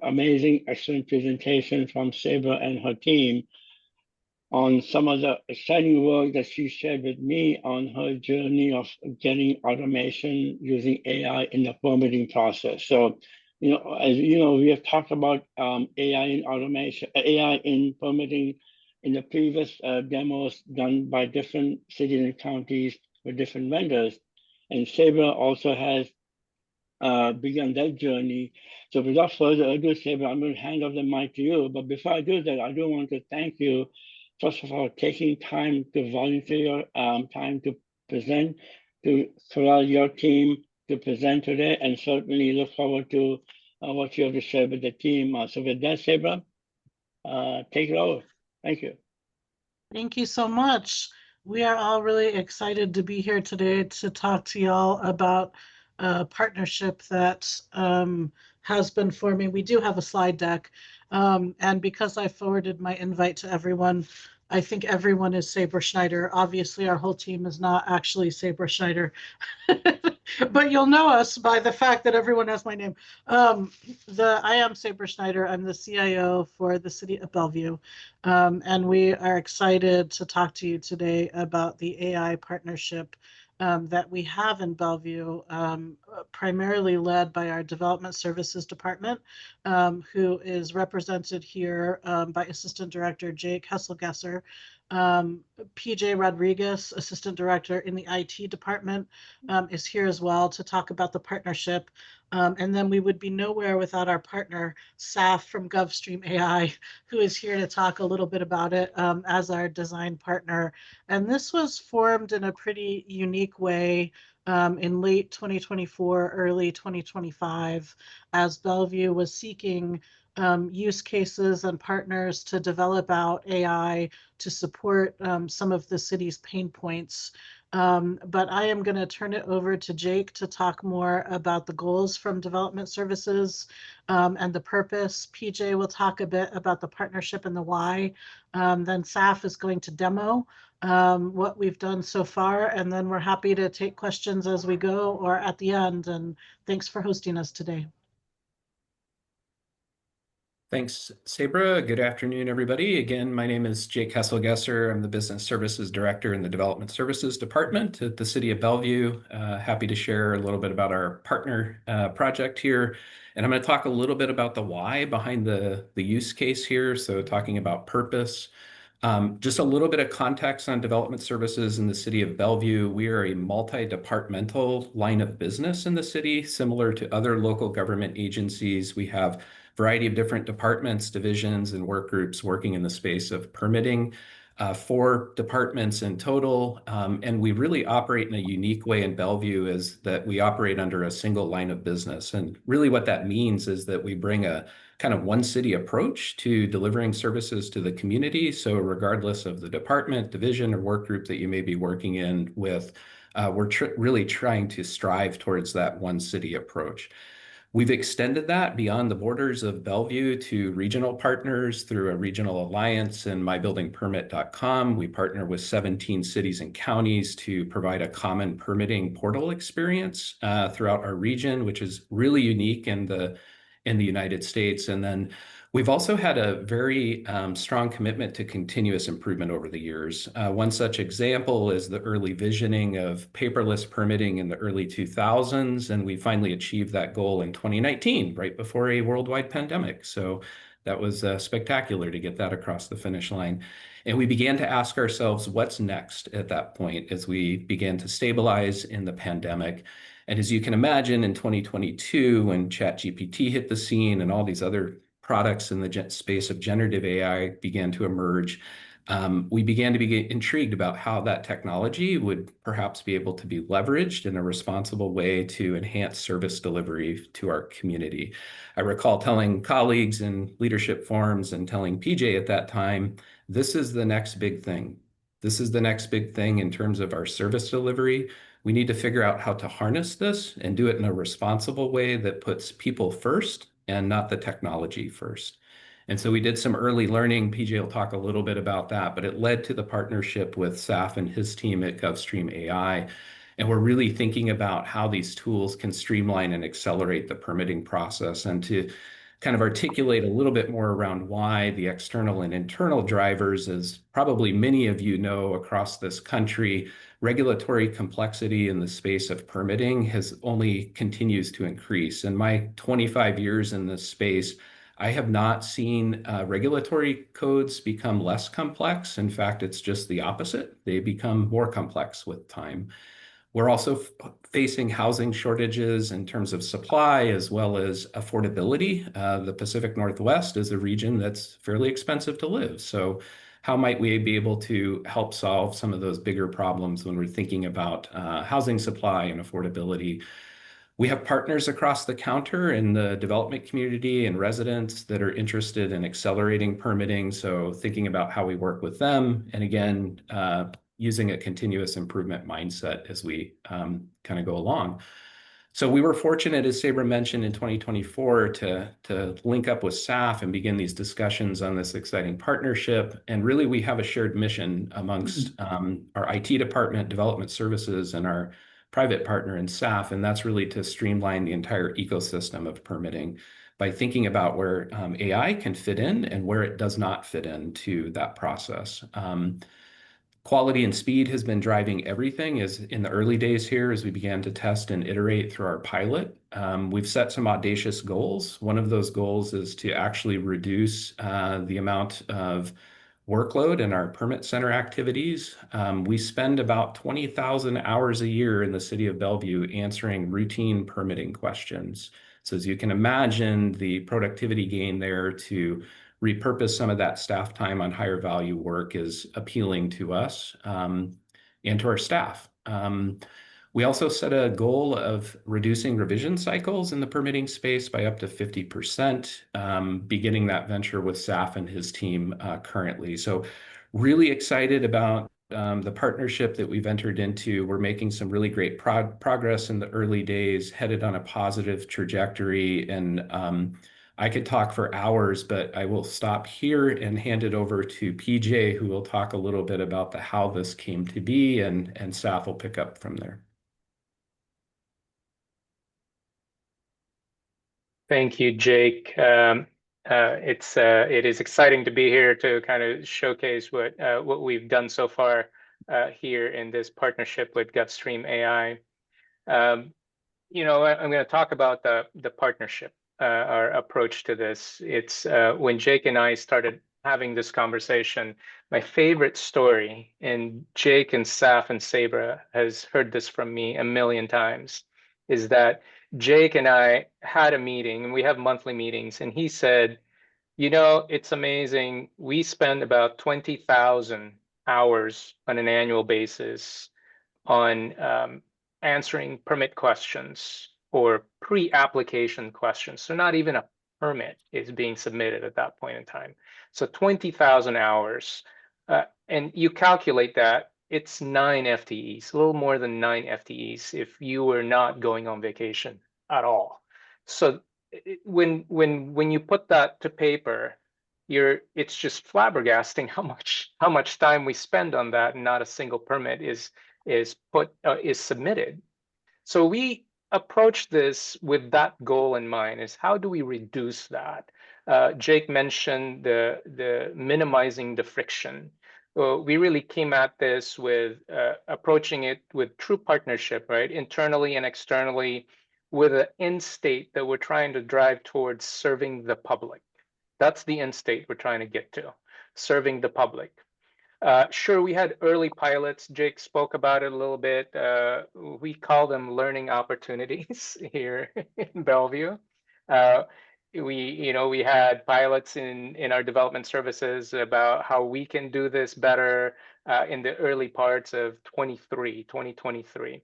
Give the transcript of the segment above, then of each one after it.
amazing, excellent presentation from Sabra and her team on some of the exciting work that she shared with me on her journey of getting automation using AI in the permitting process. So, as you know, we have talked about AI in automation, AI in permitting in the previous demos done by different cities and counties with different vendors. And Sabra also has began that journey. So without further ado, Sabra, I'm going to hand off the mic to you. But before I do that, I do want to thank you, first of all, taking time to volunteer your time to present, to corral your team to present today, and certainly look forward to what you have to share with the team. So with that, Sabra, take it over. Thank you. Thank you so much. We are all really excited to be here today to talk to y'all about a partnership that has been forming. We do have a slide deck, and because I forwarded my invite to everyone, I think everyone is Sabra Schneider. Obviously, our whole team is not actually Sabra Schneider, but you'll know us by the fact that everyone has my name. I am Sabra Schneider. I'm the CIO for the city of Bellevue, and we are excited to talk to you today about the AI partnership that we have in Bellevue, primarily led by our Development Services Department, who is represented here by Assistant Director Jake Hesselgesser. PJ Rodriguez, Assistant Director in the IT Department, is here as well to talk about the partnership. And then we would be nowhere without our partner, Saf from GovStream AI, who is here to talk a little bit about it as our design partner. And this was formed in a pretty unique way in late 2024, early 2025, as Bellevue was seeking use cases and partners to develop out AI to support some of the city's pain points. But I am going to turn it over to Jake to talk more about the goals from development services and the purpose. PJ will talk a bit about the partnership and the why. Then Saf is going to demo what we've done so far, and then we're happy to take questions as we go or at the end. And thanks for hosting us today. Thanks, Sabra. Good afternoon, everybody. Again, my name is Jake Hesselgesser. I'm the Business Services Director in the Development Services Department at the City of Bellevue. Happy to share a little bit about our partner project here. And I'm going to talk a little bit about the why behind the use case here. So talking about purpose. Just a little bit of context on development services in the City of Bellevue. We are a multi-departmental line of business in the city, similar to other local government agencies. We have variety of different departments, divisions, and work groups working in the space of permitting, 4 departments in total. And we really operate in a unique way in Bellevue is that we operate under a single line of business. And really what that means is that we bring a kind of one city approach to delivering services to the community. So regardless of the department, division, or work group that you may be working in with, we're really trying to strive towards that one city approach. We've extended that beyond the borders of Bellevue to regional partners through a regional alliance and mybuildingpermit.com. We partner with 17 cities and counties to provide a common permitting portal experience throughout our region, which is really unique in the United States. And then we've also had a very strong commitment to continuous improvement over the years. One such example is the early visioning of paperless permitting in the early 2000s, and we finally achieved that goal in 2019, right before a worldwide pandemic. So that was spectacular to get that across the finish line. And we began to ask ourselves, what's next at that point as we began to stabilize in the pandemic. And as you can imagine, in 2022, when ChatGPT hit the scene and all these other products in the space of generative AI began to emerge, we began to be intrigued about how that technology would perhaps be able to be leveraged in a responsible way to enhance service delivery to our community. I recall telling colleagues in leadership forums and telling PJ at that time, this is the next big thing. This is the next big thing in terms of our service delivery. We need to figure out how to harness this and do it in a responsible way that puts people first and not the technology first. And so we did some early learning. PJ will talk a little bit about that, but it led to the partnership with Saf and his team at GovStream AI. And we're really thinking about how these tools can streamline and accelerate the permitting process. And to kind of articulate a little bit more around why the external and internal drivers, as probably many of you know across this country, regulatory complexity in the space of permitting has only continues to increase. In my 25 years in this space, I have not seen regulatory codes become less complex. In fact, it's just the opposite. They become more complex with time. We're also facing housing shortages in terms of supply as well as affordability. The Pacific Northwest is a region that's fairly expensive to live. So how might we be able to help solve some of those bigger problems when we're thinking about housing supply and affordability? We have partners across the counter in the development community and residents that are interested in accelerating permitting. So thinking about how we work with them, and again, using a continuous improvement mindset as we kind of go along. So we were fortunate, as Sabra mentioned, in 2024 to link up with SAF and begin these discussions on this exciting partnership. And really, we have a shared mission amongst our IT department, development services, and our private partner in SAF, and that's really to streamline the entire ecosystem of permitting by thinking about where AI can fit in and where it does not fit into that process. Quality and speed has been driving everything as in the early days here as we began to test and iterate through our pilot. We've set some audacious goals. One of those goals is to actually reduce the amount of workload in our permit center activities. We spend about 20,000 hours a year in the city of Bellevue answering routine permitting questions. So as you can imagine, the productivity gain there to repurpose some of that staff time on higher value work is appealing to us and to our staff. We also set a goal of reducing revision cycles in the permitting space by up to 50%, beginning that venture with SAF and his team currently. So really excited about the partnership that we've entered into. We're making some really great progress in the early days, headed on a positive trajectory. And I could talk for hours, but I will stop here and hand it over to PJ, who will talk a little bit about the how this came to be, and SAF will pick up from there. Thank you, Jake. It is exciting to be here to kind of showcase what we've done so far here in this partnership with Gutstream AI. You know, I'm going to talk about the partnership, our approach to this. It's when Jake and I started having this conversation, my favorite story, and Jake and Saf and Sabra has heard this from me a million times, is that Jake and I had a meeting, and we have monthly meetings, and he said, you know, it's amazing. We spend about 20,000 hours on an annual basis on answering permit questions or pre-application questions. So not even a permit is being submitted at that point in time. So 20,000 hours. And you calculate that, it's 9 FTEs, a little more than 9 FTEs if you were not going on vacation at all. So when you put that to paper, it's just flabbergasting how much time we spend on that, and not a single permit is submitted. So we approach this with that goal in mind: is how do we reduce that? Jake mentioned the minimizing the friction. We really came at this with approaching it with true partnership, right? Internally and externally, with an end state that we're trying to drive towards serving the public. That's the end state we're trying to get to, serving the public. Sure, we had early pilots. Jake spoke about it a little bit. We call them learning opportunities here in Bellevue. We had pilots in our development services about how we can do this better in the early parts of 2023.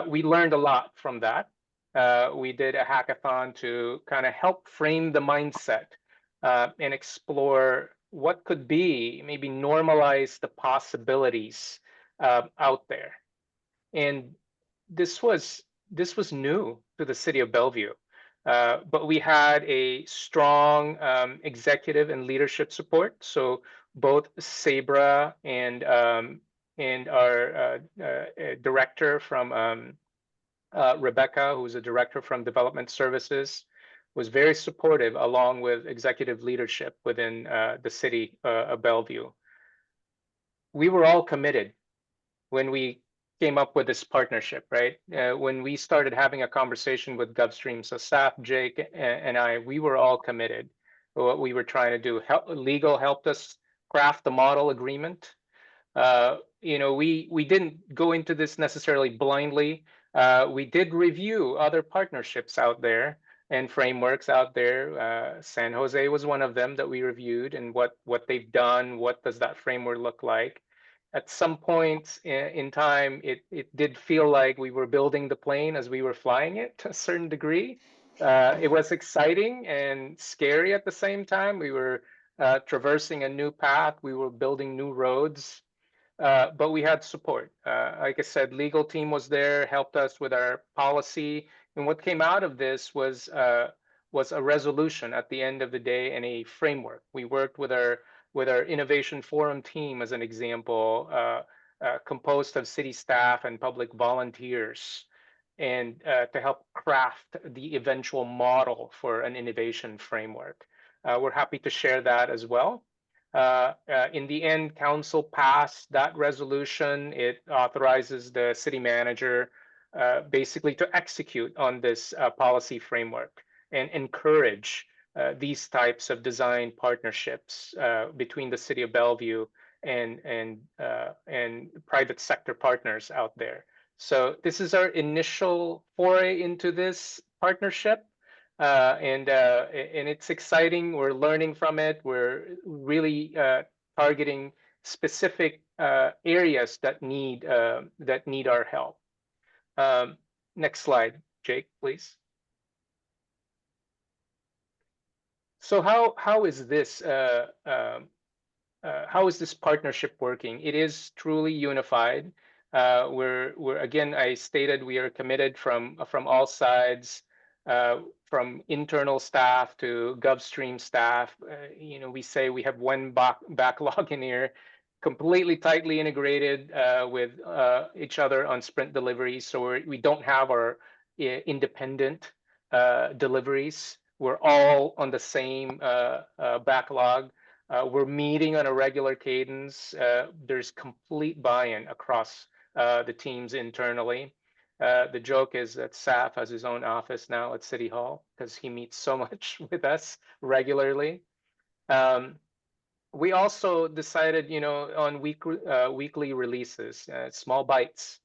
We learned a lot from that. We did a hackathon to kind of help frame the mindset and explore what could be, maybe normalize the possibilities out there. And this was new to the city of Bellevue, but we had a strong executive and leadership support. So both Sabra and our director from Rebecca, who's a director from development services, was very supportive, along with executive leadership within the city of Bellevue. We were all committed when we came up with this partnership, right? When we started having a conversation with GovStream, so staff, Jake, and I, we were all committed to what we were trying to do. Legal helped us craft the model agreement. We didn't go into this necessarily blindly. We did review other partnerships out there and frameworks out there. San Jose was one of them that we reviewed, and what they've done. What does that framework look like? At some point in time, it did feel like we were building the plane as we were flying it to a certain degree. It was exciting and scary at the same time. We were traversing a new path. We were building new roads. But we had support. Like I said, legal team was there, helped us with our policy, and what came out of this was a resolution at the end of the day and a framework. We worked with our innovation forum team, as an example, composed of city staff and public volunteers, and to help craft the eventual model for an innovation framework. We're happy to share that as well. In the end, council passed that resolution. It authorizes the city manager basically to execute on this policy framework and encourage these types of design partnerships between the city of Bellevue and private sector partners out there. So this is our initial foray into this partnership. And it's exciting. We're learning from it. We're really targeting specific areas that need our help. Next slide, Jake, please. So how is this partnership working? It is truly unified. We're again, I stated we are committed from all sides. From internal staff to GovStream staff. We say we have one backlog in here, completely tightly integrated with each other on sprint deliveries. So we don't have our independent deliveries. We're all on the same backlog. We're meeting on a regular cadence. There's complete buy-in across the teams internally. The joke is that Saf has his own office now at City Hall because he meets so much with us regularly. We also decided, on weekly releases, small bites.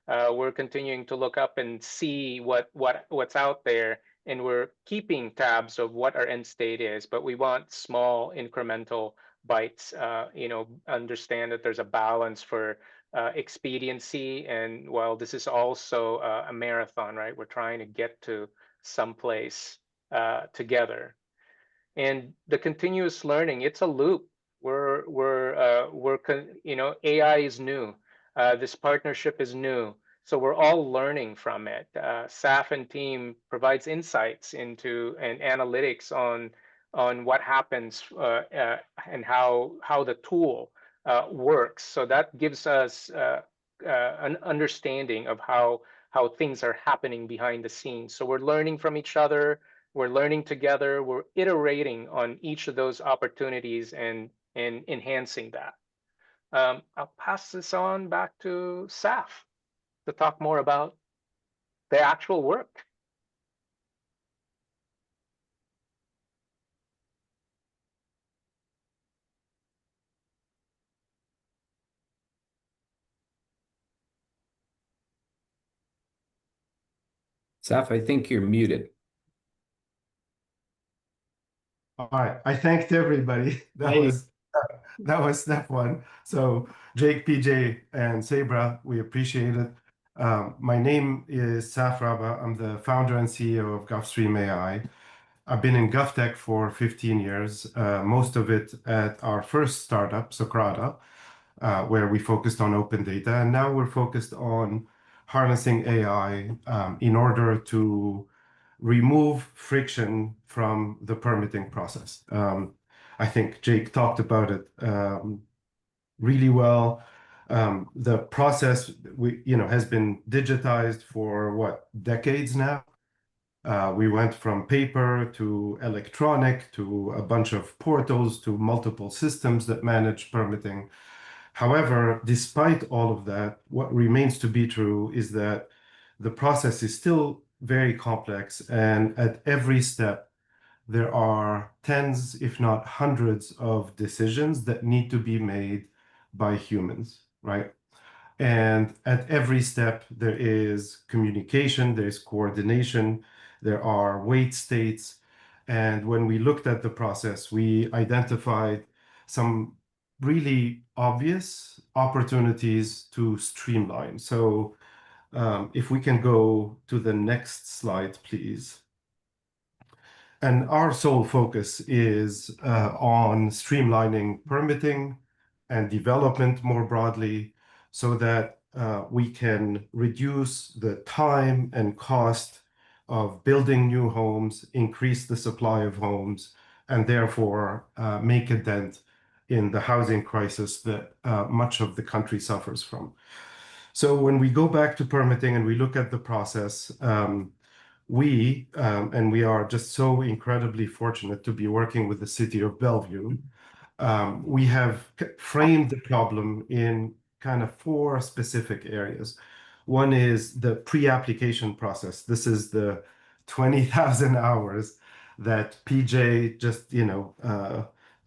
We're continuing to look up and see what's out there, and we're keeping tabs of what our end state is. But we want small incremental bites. Understand that there's a balance for expediency, and while this is also a marathon, right? We're trying to get to someplace together, and the continuous learning. It's a loop. AI is new. This partnership is new, so we're all learning from it. SAF and team provides insights into and analytics on what happens and how the tool works. So that gives us an understanding of how things are happening behind the scenes. So we're learning from each other. We're learning together. We're iterating on each of those opportunities and enhancing that. I'll pass this on back to Saf to talk more about the actual work. Saf, I think you're muted. All right, I thanked everybody. That was step one. So Jake, PJ, and Sabra, we appreciate it. My name is Saf Raba. I'm the founder and CEO of GovStream AI. I've been in GovTech for 15 years, most of it at our first startup, Socrata, where we focused on open data. And now we're focused on harnessing AI in order to remove friction from the permitting process. I think Jake talked about it really well. The process has been digitized for decades now. We went from paper to electronic to a bunch of portals to multiple systems that manage permitting. However, despite all of that, what remains to be true is that the process is still very complex, and at every step, there are tens, if not hundreds, of decisions that need to be made by humans, right? And at every step, there is communication, there's coordination, there are wait states. And when we looked at the process, we identified some really obvious opportunities to streamline. So if we can go to the next slide, please. And our sole focus is on streamlining permitting and development more broadly so that we can reduce the time and cost of building new homes, increase the supply of homes, and therefore make a dent in the housing crisis that much of the country suffers from. So when we go back to permitting and we look at the process, and we are just so incredibly fortunate to be working with the city of Bellevue. We have framed the problem in kind of 4 specific areas. One is the pre-application process. This is the 20,000 hours that PJ just,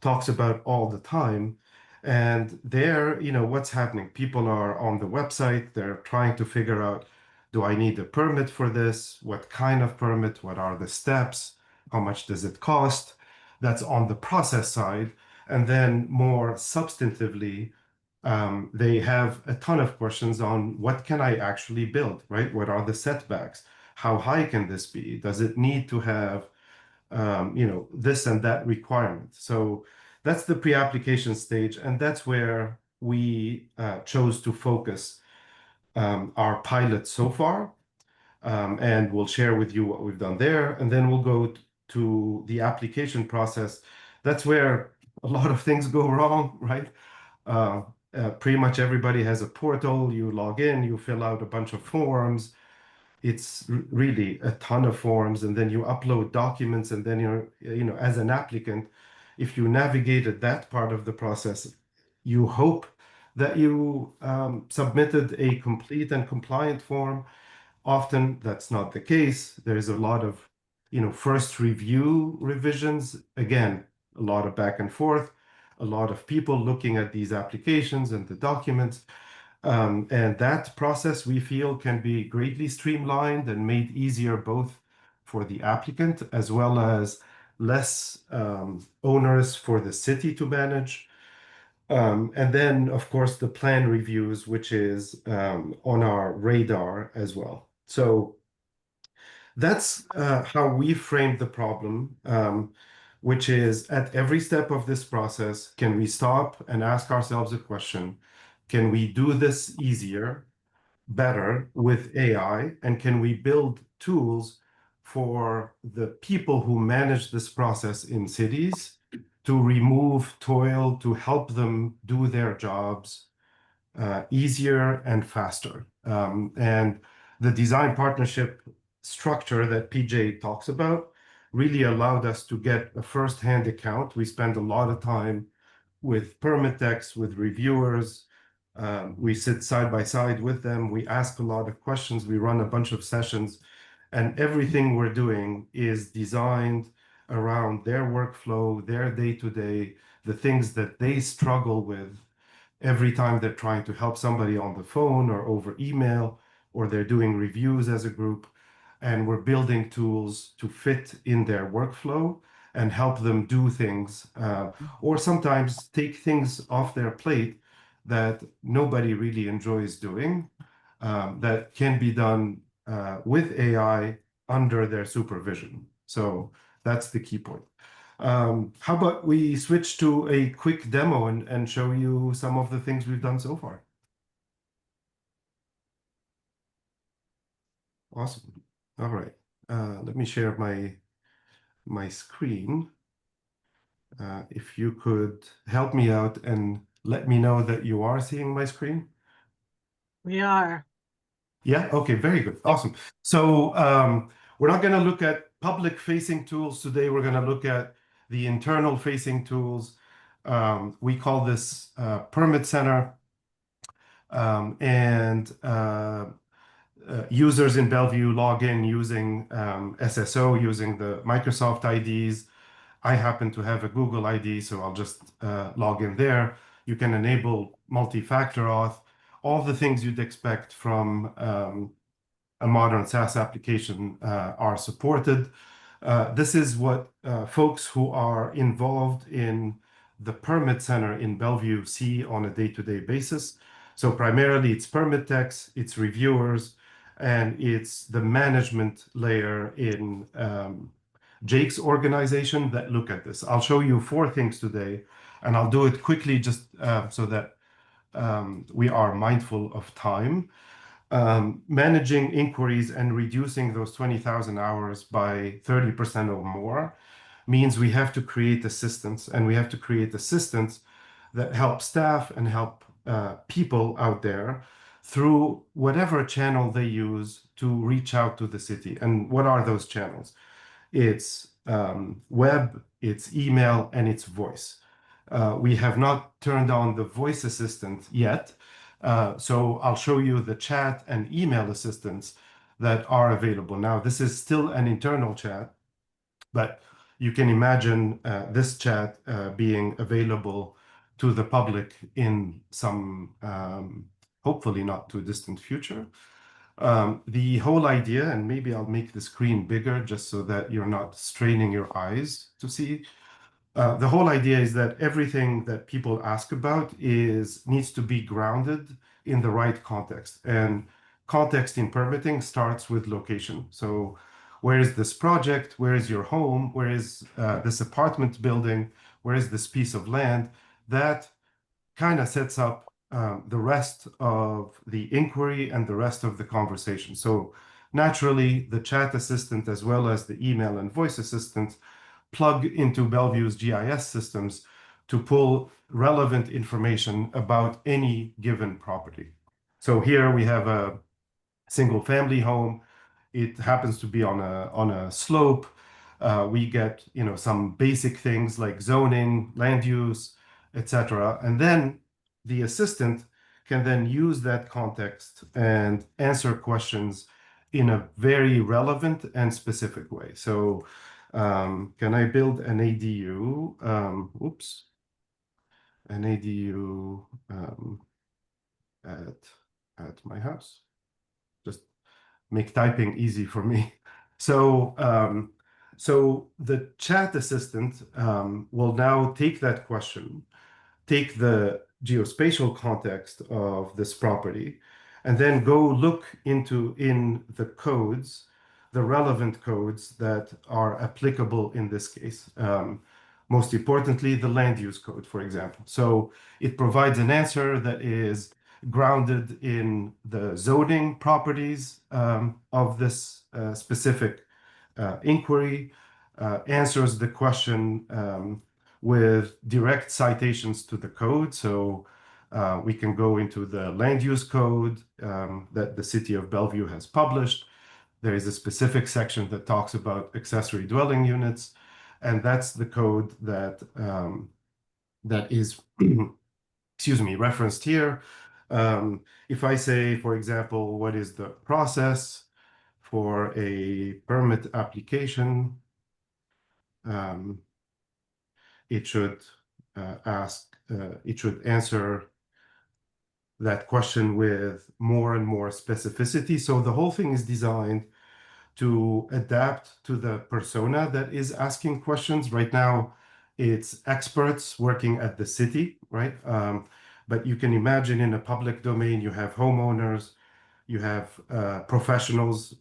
talks about all the time. And there, what's happening? People are on the website, they're trying to figure out, do I need a permit for this? What kind of permit? What are the steps? How much does it cost? That's on the process side. And then more substantively, they have a ton of questions on what can I actually build, right? What are the setbacks? How high can this be? Does it need to have, this and that requirement? So that's the pre-application stage. And that's where we chose to focus our pilot so far, and we'll share with you what we've done there. And then we'll go to the application process. That's where a lot of things go wrong, right? Pretty much everybody has a portal. You log in, you fill out a bunch of forms. It's really a ton of forms, and then you upload documents, and then as an applicant, if you navigated that part of the process, you hope that you submitted a complete and compliant form. Often that's not the case. There's a lot of, first review revisions. Again, a lot of back and forth, a lot of people looking at these applications and the documents. And that process, we feel, can be greatly streamlined and made easier both for the applicant as well as less onerous for the city to manage. And then, of course, the plan reviews, which is on our radar as well. So that's how we framed the problem, which is at every step of this process, can we stop and ask ourselves a question? Can we do this easier, better with AI? And can we build tools for the people who manage this process in cities to remove toil, to help them do their jobs easier and faster? And the design partnership structure that PJ talks about really allowed us to get a first-hand account. We spend a lot of time with permit techs, with reviewers. We sit side by side with them. We ask a lot of questions. We run a bunch of sessions, and everything we're doing is designed around their workflow, their day-to-day, the things that they struggle with every time they're trying to help somebody on the phone or over email, or they're doing reviews as a group. And we're building tools to fit in their workflow and help them do things, or sometimes take things off their plate that nobody really enjoys doing, that can be done with AI under their supervision. So that's the key point. How about we switch to a quick demo and show you some of the things we've done so far? Awesome. All right. Let me share my screen. If you could help me out and let me know that you are seeing my screen. We are. Yeah, okay, very good. Awesome. So We're not going to look at public-facing tools today. We're going to look at the internal-facing tools. We call this Permit Center. Users in Bellevue log in using SSO, using the Microsoft IDs. I happen to have a Google ID, so I'll just log in there. You can enable multi-factor auth, all the things you'd expect from a modern SaaS application are supported. This is what folks who are involved in the Permit Center in Bellevue see on a day-to-day basis. So primarily it's permit techs, it's reviewers, and it's the management layer in Jake's organization that look at this. I'll show you 4 things today, and I'll do it quickly just so that we are mindful of time. Managing inquiries and reducing those 20,000 hours by 30% or more means we have to create assistance, and we have to create assistance that help staff and help people out there through whatever channel they use to reach out to the city. And what are those channels? It's web, it's email, and it's voice. We have not turned on the voice assistant yet. So I'll show you the chat and email assistants that are available. Now, this is still an internal chat, but you can imagine this chat being available to the public in some hopefully not too distant future. The whole idea, and maybe I'll make the screen bigger just so that you're not straining your eyes to see. The whole idea is that everything that people ask about needs to be grounded in the right context. And context in permitting starts with location. So where is this project? Where is your home? Where is this apartment building? Where is this piece of land? That kind of sets up the rest of the inquiry and the rest of the conversation. So naturally, the chat assistant as well as the email and voice assistant plug into Bellevue's GIS systems to pull relevant information about any given property. So here we have a single family home. It happens to be on a slope. We get some basic things like zoning, land use, etc. And then the assistant can then use that context and answer questions in a very relevant and specific way. So can I build an ADU? An ADU at my house. Just make typing easy for me. So the chat assistant will now take that question, take the geospatial context of this property, and then go look in the codes, the relevant codes that are applicable in this case. Most importantly, the land use code, for example. So it provides an answer that is grounded in the zoning properties of this specific inquiry, answers the question with direct citations to the code. So we can go into the land use code that the city of Bellevue has published. There is a specific section that talks about accessory dwelling units, and that's the code that is excuse me, referenced here. If I say, for example, what is the process for a permit application, it should answer that question with more and more specificity. So the whole thing is designed to adapt to the persona that is asking questions. Right now, it's experts working at the city, right? But you can imagine in a public domain, you have homeowners, you have professionals,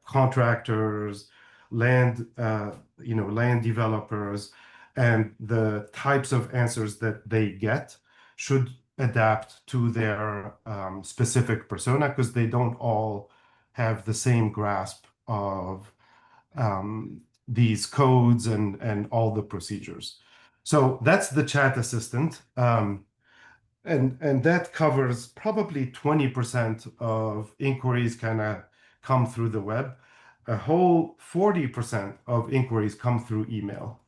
contractors, land developers, and the types of answers that they get should adapt to their specific persona, because they don't all have the same grasp of these codes and all the procedures. So that's the chat assistant. And that covers probably 20% of inquiries kind of come through the web. a whole 40% of inquiries come through email.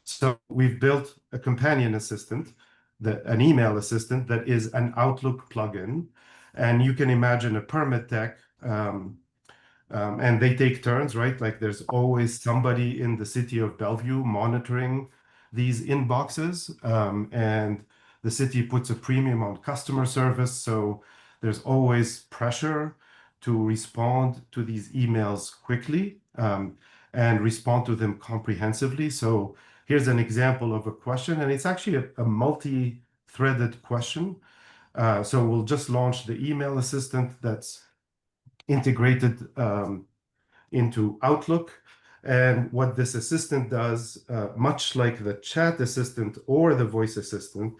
So we've built a companion assistant, an email assistant that is an Outlook plugin. And you can imagine a permit tech, and they take turns, right? Like there's always somebody in the city of Bellevue monitoring these inboxes. And the city puts a premium on customer service. So there's always pressure to respond to these emails quickly, and respond to them comprehensively. So here's an example of a question, and it's actually a multi-threaded question. So we'll just launch the email assistant that's integrated into Outlook. And what this assistant does, much like the chat assistant or the voice assistant,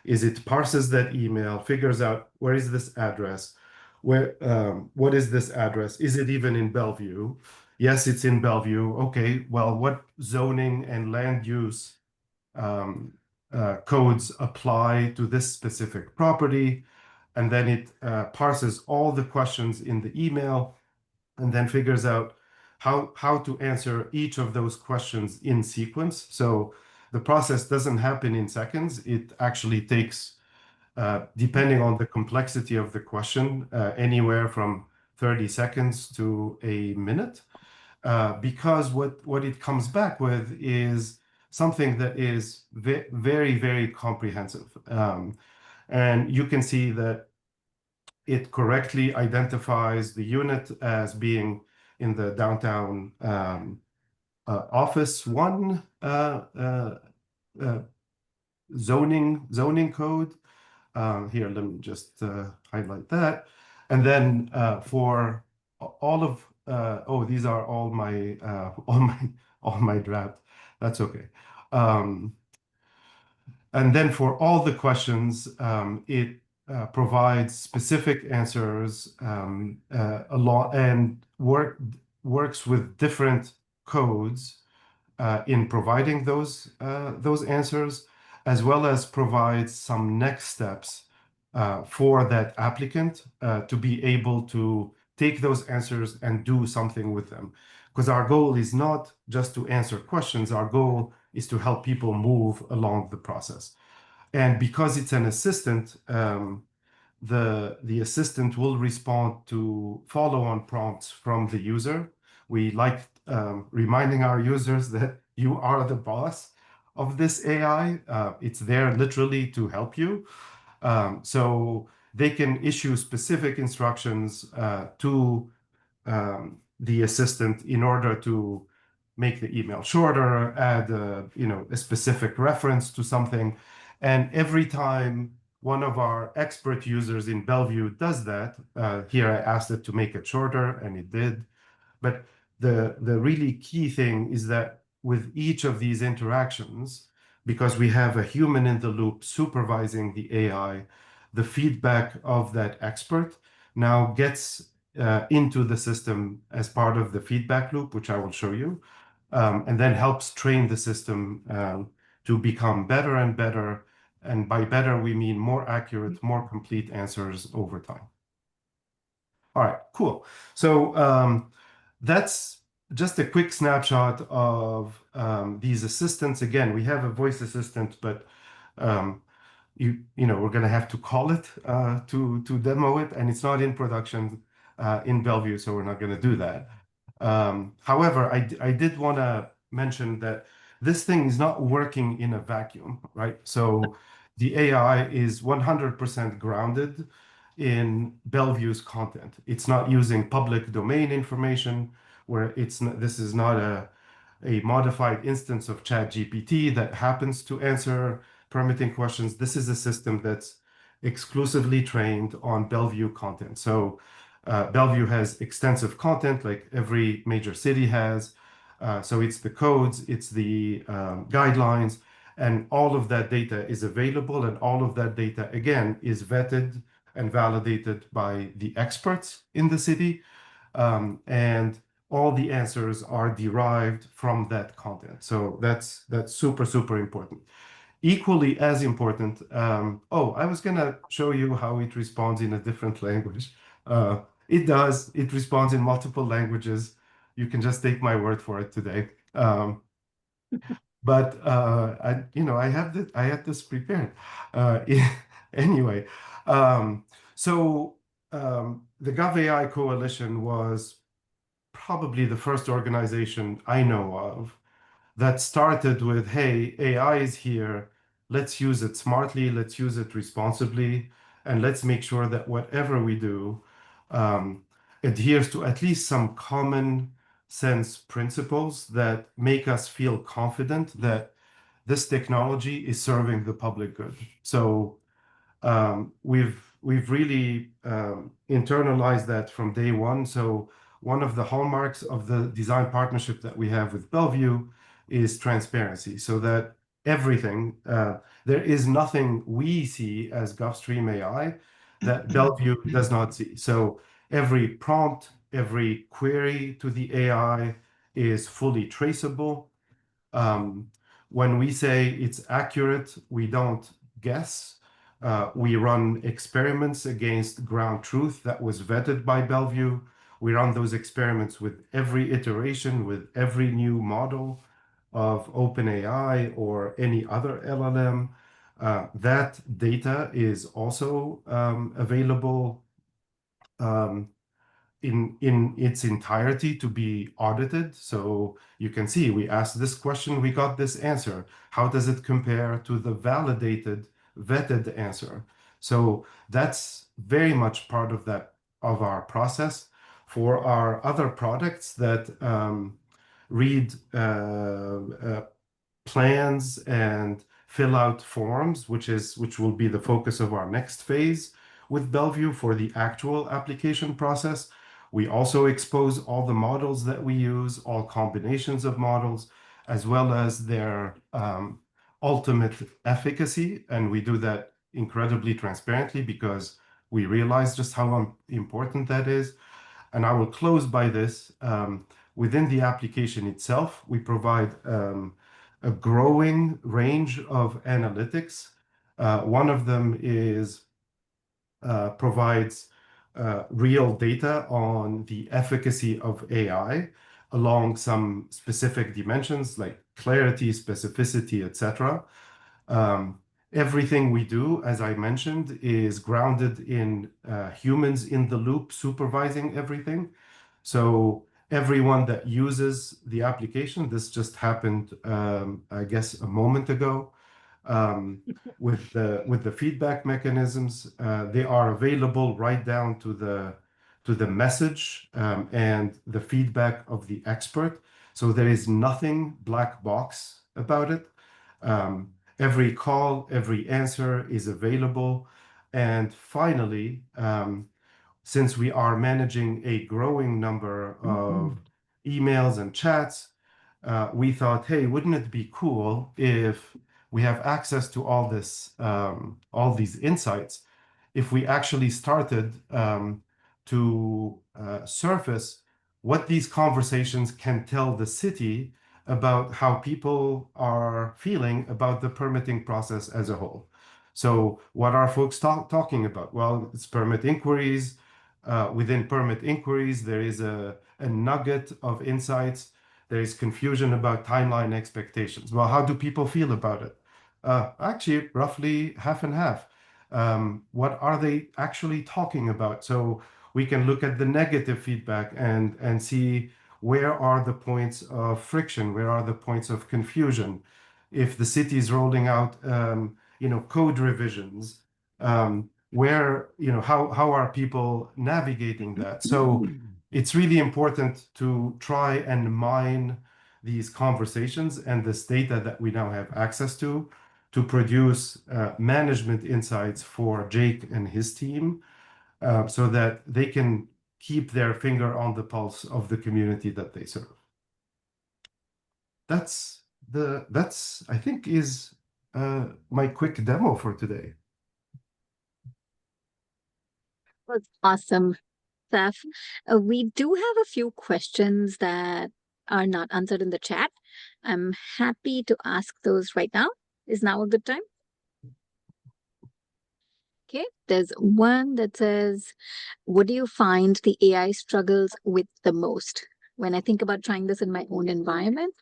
is it parses that email, figures out where is this address, what is this address? Is it even in Bellevue? Yes, it's in Bellevue. Okay, well, what zoning and land use codes apply to this specific property? And then it parses all the questions in the email and then figures out how to answer each of those questions in sequence. So the process doesn't happen in seconds. It actually takes, depending on the complexity of the question, anywhere from 30 seconds to a minute. Because what it comes back with is something that is very, very comprehensive. And you can see that it correctly identifies the unit as being in the downtown office one zoning code. Here, let me just highlight that. And then for all of these are all my all my draft. That's okay. And then for all the questions, it provides specific answers along and works with different codes in providing those answers, as well as provides some next steps for that applicant to be able to take those answers and do something with them. Because our goal is not just to answer questions, our goal is to help people move along the process. And because it's an assistant, the assistant will respond to follow-on prompts from the user. We like reminding our users that you are the boss of this AI. It's there literally to help you. So they can issue specific instructions to the assistant in order to make the email shorter, add a specific reference to something. And every time one of our expert users in Bellevue does that, here I asked it to make it shorter, and it did. But the really key thing is that with each of these interactions, because we have a human in the loop supervising the AI, the feedback of that expert now gets into the system as part of the feedback loop, which I will show you, and then helps train the system to become better and better. And by better, we mean more accurate, more complete answers over time. All right, cool. So that's just a quick snapshot of these assistants. Again, we have a voice assistant, but we're going to have to call it to demo it, and it's not in production in Bellevue, so we're not going to do that. However, I did want to mention that this thing is not working in a vacuum, right? So the AI is 100% grounded in Bellevue's content. It's not using public domain information, where this is not a modified instance of ChatGPT that happens to answer permitting questions. This is a system that's exclusively trained on Bellevue content. So Bellevue has extensive content like every major city has. So it's the codes, it's the guidelines, and all of that data is available, and all of that data, again, is vetted and validated by the experts in the city. And all the answers are derived from that content. So that's super, super important. Equally as important, I was going to show you how it responds in a different language. It does. It responds in multiple languages. you can just take my word for it today. But I had this prepared. Anyway, so the GovAI Coalition was probably the first organization I know of that started with, hey, AI is here. Let's use it smartly. Let's use it responsibly. And let's make sure that whatever we do adheres to at least some common sense principles that make us feel confident that this technology is serving the public good. So we've really internalized that from day one. So one of the hallmarks of the design partnership that we have with Bellevue is transparency, so that everything, there is nothing we see as GovStream AI that Bellevue does not see. So every prompt, every query to the AI is fully traceable. When we say it's accurate, we don't guess. We run experiments against ground truth that was vetted by Bellevue. We run those experiments with every iteration, with every new model of OpenAI or any other LLM. That data is also available in its entirety to be audited. So you can see we asked this question, we got this answer. How does it compare to the validated, vetted answer? So that's very much part of our process. For our other products that read plans and fill out forms, which will be the focus of our next phase with Bellevue for the actual application process. We also expose all the models that we use, all combinations of models, as well as their ultimate efficacy. And we do that incredibly transparently because we realize just how important that is. And I will close by this. Within the application itself, we provide a growing range of analytics. One of them is provides real data on the efficacy of AI along some specific dimensions like clarity, specificity, etc. Everything we do, as I mentioned, is grounded in humans in the loop supervising everything. So everyone that uses the application, this just happened, I guess, a moment ago, with the feedback mechanisms, they are available right down to the message and the feedback of the expert. So there is nothing black box about it. Every call, every answer is available. And finally, since we are managing a growing number of emails and chats, we thought, hey, wouldn't it be cool if we have access to all these insights, if we actually started to surface what these conversations can tell the city about how people are feeling about the permitting process as a whole. So what are folks talking about? Well, it's permit inquiries. Within permit inquiries, there is a nugget of insights. There is confusion about timeline expectations. Well, how do people feel about it? Actually, roughly half and half. What are they actually talking about? So we can look at the negative feedback and see where are the points of friction, where are the points of confusion. If the city is rolling out, code revisions, how are people navigating that? So it's really important to try and mine these conversations and this data that we now have access to produce management insights for Jake and his team so that they can keep their finger on the pulse of the community that they serve. That's I think is my quick demo for today. That's awesome, Saf. We do have a few questions that are not answered in the chat. I'm happy to ask those right now. Is now a good time? Okay, there's one that says, what do you find the AI struggles with the most? when I think about trying this in my own environment,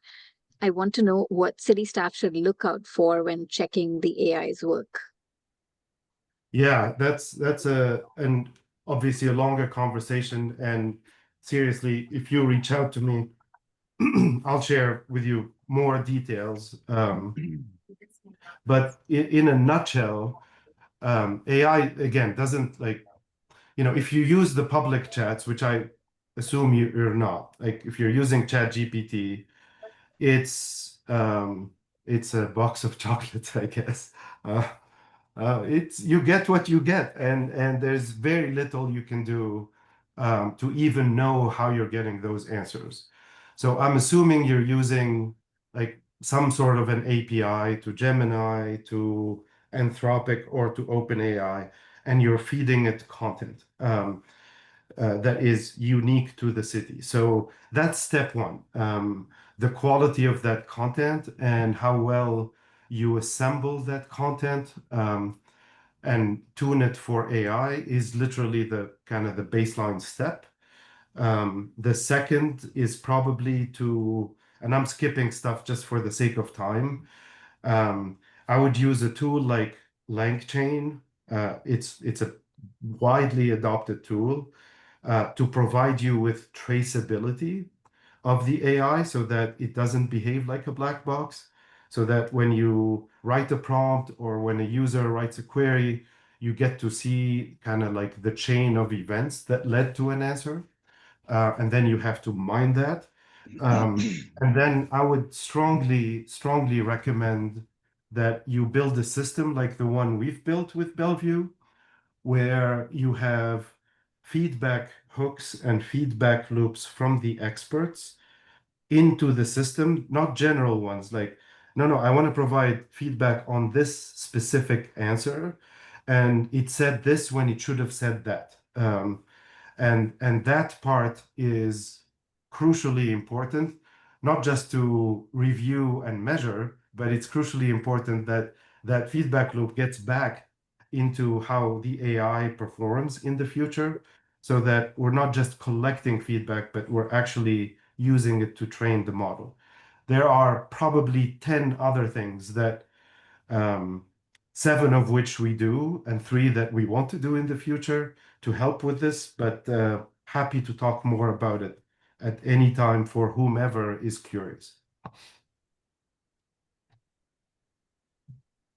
I want to know what city staff should look out for when checking the AI's work. Yeah, that's and obviously a longer conversation. And seriously, if you reach out to me, I'll share with you more details. But in a nutshell, AI again doesn't if you use the public chats, which I assume you're not, like if you're using ChatGPT, it's a box of chocolates, I guess. It's you get what you get, and there's very little you can do to even know how you're getting those answers. So I'm assuming you're using like some sort of an API to Gemini, to Anthropic, or to OpenAI, and you're feeding it content that is unique to the city. So that's step one. The quality of that content and how well you assemble that content and tune it for AI is literally the kind of the baseline step. The second is probably and I'm skipping stuff just for the sake of time. I would use a tool like LangChain. It's a widely adopted tool to provide you with traceability of the AI so that it doesn't behave like a black box, so that when you write a prompt or when a user writes a query, you get to see kind of like the chain of events that led to an answer. And then you have to mine that. And then I would strongly, strongly recommend that you build a system like the one we've built with Bellevue, where you have feedback hooks and feedback loops from the experts into the system, not general ones like, no, I want to provide feedback on this specific answer. And it said this when it should have said that. And that part is crucially important, not just to review and measure, but it's crucially important that that feedback loop gets back into how the AI performs in the future, so that we're not just collecting feedback, but we're actually using it to train the model. There are probably 10 other things that 7 of which we do and 3 that we want to do in the future to help with this, but happy to talk more about it at any time for whomever is curious.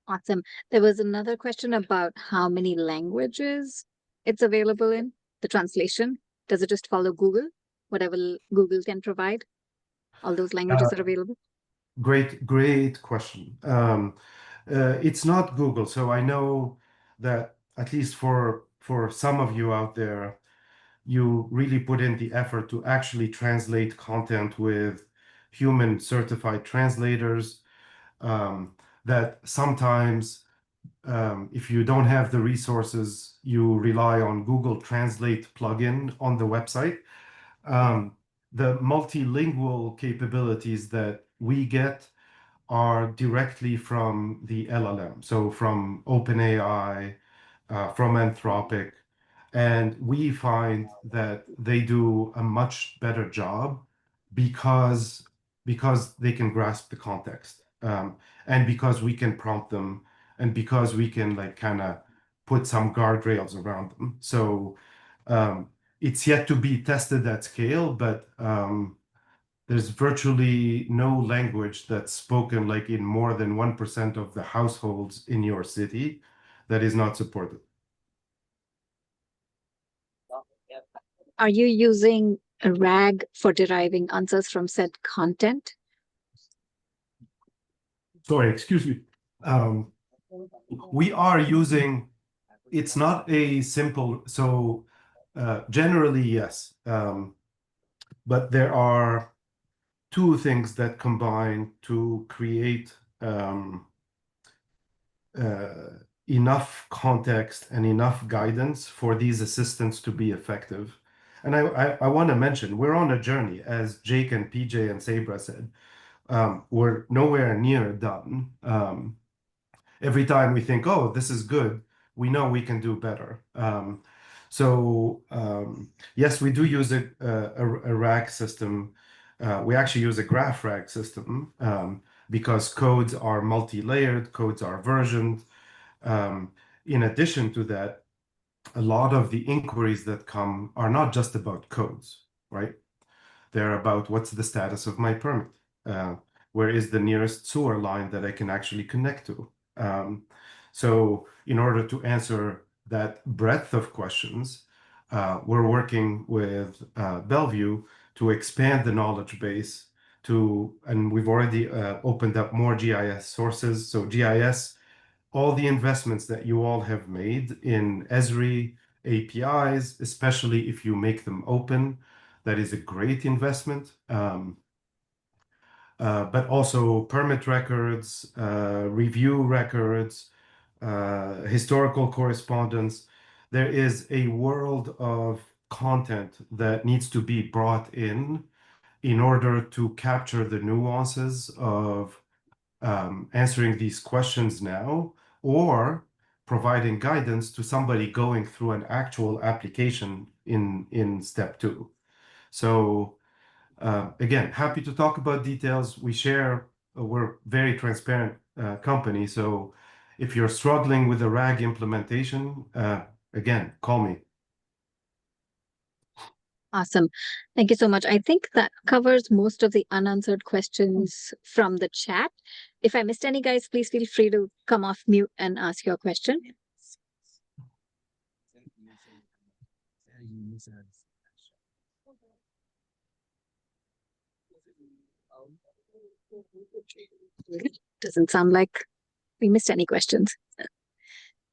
Awesome. There was another question about how many languages it's available in, the translation. Does it just follow Google, whatever Google can provide? All those languages are available? Great question. It's not Google, so I know that at least for some of you out there, you really put in the effort to actually translate content with human certified translators. That sometimes, if you don't have the resources, you rely on Google Translate plugin on the website. The multilingual capabilities that we get are directly from the LLM, so from OpenAI, from Anthropic, and we find that they do a much better job because they can grasp the context, and because we can prompt them, and because we can like kind of put some guardrails around them. So it's yet to be tested at scale, but there's virtually no language that's spoken like in more than 1% of the households in your city that is not supported. Are you using a RAG for deriving answers from said content? Sorry, excuse me. We are using, it's not a simple, so generally, yes. But there are 2 things that combine to create enough context and enough guidance for these assistants to be effective. And I want to mention, we're on a journey, as Jake and PJ and Sabra said. We're nowhere near done. Every time we think, oh, this is good, we know we can do better. So yes, we do use a RAG system. We actually use a graph RAG system because codes are multi-layered, codes are versioned. In addition to that, a lot of the inquiries that come are not just about codes, right? They're about what's the status of my permit? Where is the nearest sewer line that I can actually connect to? So in order to answer that breadth of questions, we're working with Bellevue to expand the knowledge base and we've already opened up more GIS sources. So GIS, all the investments that you all have made in Esri APIs, especially if you make them open, that is a great investment. But also permit records, review records, historical correspondence. There is a world of content that needs to be brought in order to capture the nuances of answering these questions now or providing guidance to somebody going through an actual application in step 2. So again, happy to talk about details. We're very transparent company. So if you're struggling with the RAG implementation, again, call me. Awesome. Thank you so much. I think that covers most of the unanswered questions from the chat. If I missed any, guys, please feel free to come off mute and ask your question. Doesn't sound like we missed any questions.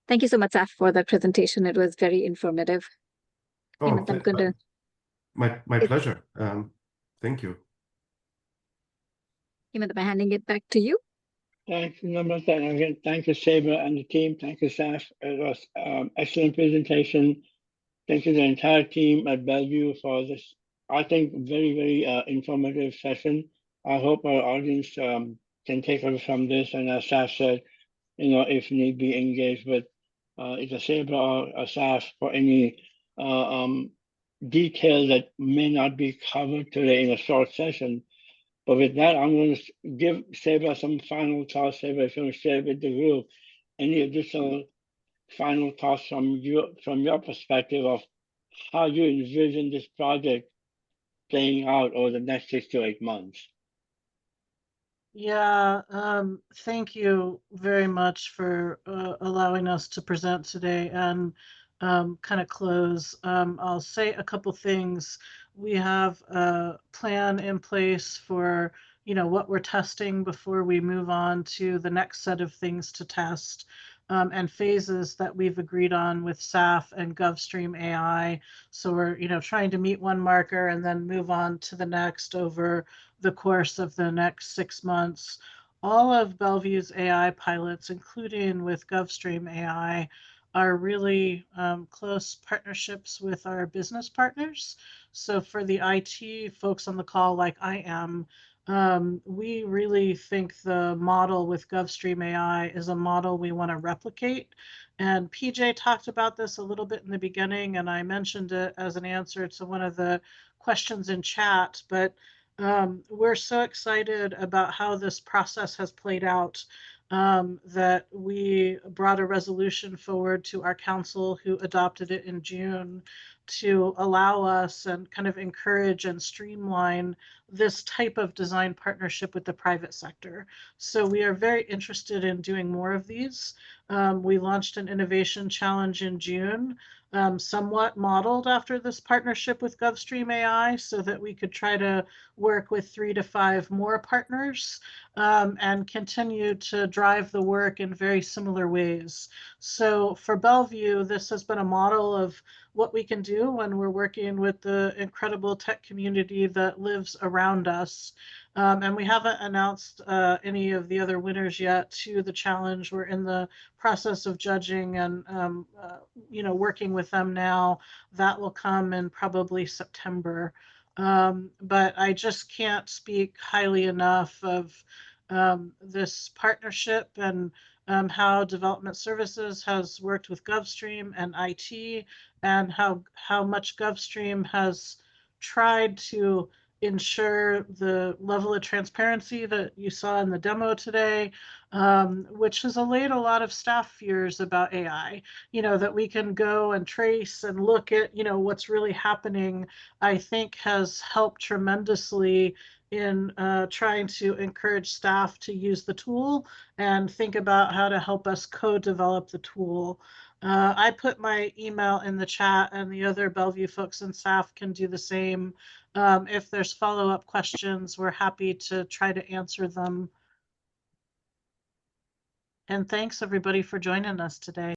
Thank you so much, Saf, for that presentation. It was very informative. Oh, Hemant, I'm going to... my pleasure. Thank you. Hemant, I'm handing it back to you. Thanks, Namaste. Again, thank you, Saber and the team. Thank you, Saf. It was excellent presentation. Thank you, the entire team at Bellevue for this, I think, very, very informative session. I hope our audience can take away from this. And as Saf said, if need be, engage with either Saber or Saf for any details that may not be covered today in a short session. But with that, I'm going to give Saber some final thoughts. Saber, if you want to share with the group any additional final thoughts from your perspective of how you envision this project playing out over the next 6 to 8 months. Yeah, thank you very much for allowing us to present today and kind of close. I'll say a couple things. We have a plan in place for, what we're testing before we move on to the next set of things to test. And phases that we've agreed on with SAF and GovStream AI. So we're, trying to meet one marker and then move on to the next over the course of the next 6 months. All of Bellevue's AI pilots, including with GovStream AI, are really close partnerships with our business partners. So for the IT folks on the call, like I am, we really think the model with GovStream AI is a model we want to replicate. And PJ talked about this a little bit in the beginning, and I mentioned it as an answer to one of the questions in chat, but we're so excited about how this process has played out that we brought a resolution forward to our council, who adopted it in June, to allow us and kind of encourage and streamline this type of design partnership with the private sector. So we are very interested in doing more of these. We launched an innovation challenge in June, somewhat modeled after this partnership with GovStream AI, so that we could try to work with 3 to 5 more partners and continue to drive the work in very similar ways. So for Bellevue, this has been a model of what we can do when we're working with the incredible tech community that lives around us. And we haven't announced any of the other winners yet to the challenge. We're in the process of judging and working with them now. That will come in probably September. But I just can't speak highly enough of this partnership and how development services has worked with GovStream and IT, and how much GovStream has tried to ensure the level of transparency that you saw in the demo today, which has allayed a lot of staff fears about AI, that we can go and trace and look at, what's really happening, I think has helped tremendously in trying to encourage staff to use the tool and think about how to help us co-develop the tool. I put my email in the chat, and the other Bellevue folks and staff can do the same. If there's follow-up questions, we're happy to try to answer them. And thanks everybody for joining us today.